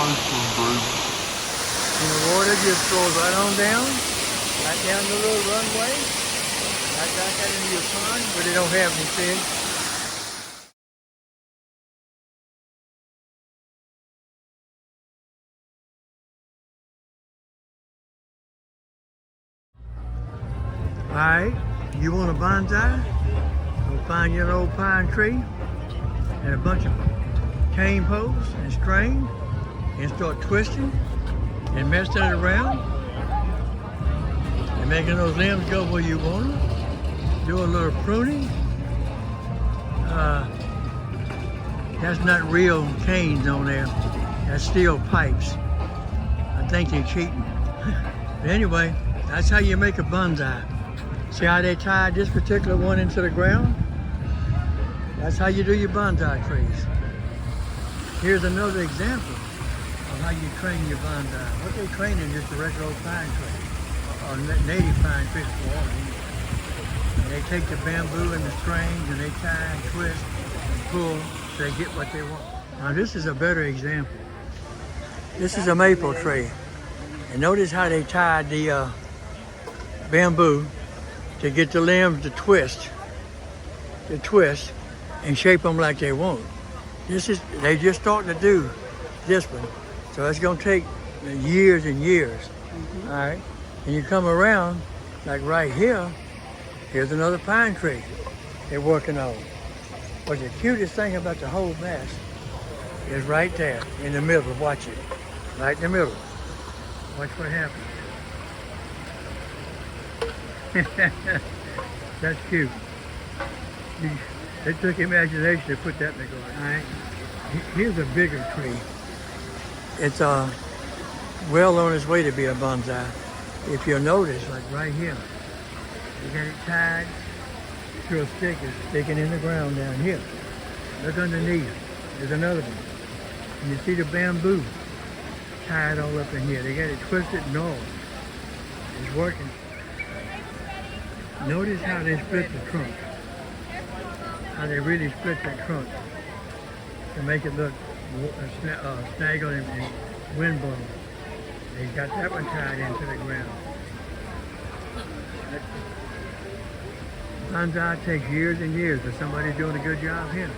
And the water just goes right on down, right down the little runway, right back out into your pond where they don't have any fish. Alright, you want a bonsai? Go find your old pine tree and a bunch of cane posts and string and start twisting and messing it around and making those limbs go where you want them. Do a little pruning. That's not real canes on there. That's steel pipes. I think they're cheating. But anyway, that's how you make a bonsai. See how they tied this particular one into the ground? That's how you do your bonsai trees. Here's another example of how you train your bonsai. What they train is just a regular old pine tree, or native pine tree for all. And they take the bamboo and the strings and they tie and twist and pull so they get what they want. Now this is a better example. This is a maple tree. And notice how they tied the bamboo to get the limbs to twist and shape them like they want. They just starting to do this one. So it's gonna take years and years, all right? And you come around, like right here, here's another pine tree they're working on. But the cutest thing about the whole mess is right there in the middle, watch it, right in the middle. Watch what happens. That's cute. It took imagination to put that in the garden. All right. Here's a bigger tree. It's well on its way to be a bonsai. If you'll notice, like right here, you got it tied to a stick. It's sticking in the ground down here. Look underneath. There's another one. And you see the bamboo tied all up in here. They got it twisted and all. It's working. Notice how they split the trunk. How they really split that trunk to make it look snaggled and windblown. They got that one tied into the ground. Bonsai takes years and years, but somebody's doing a good job here.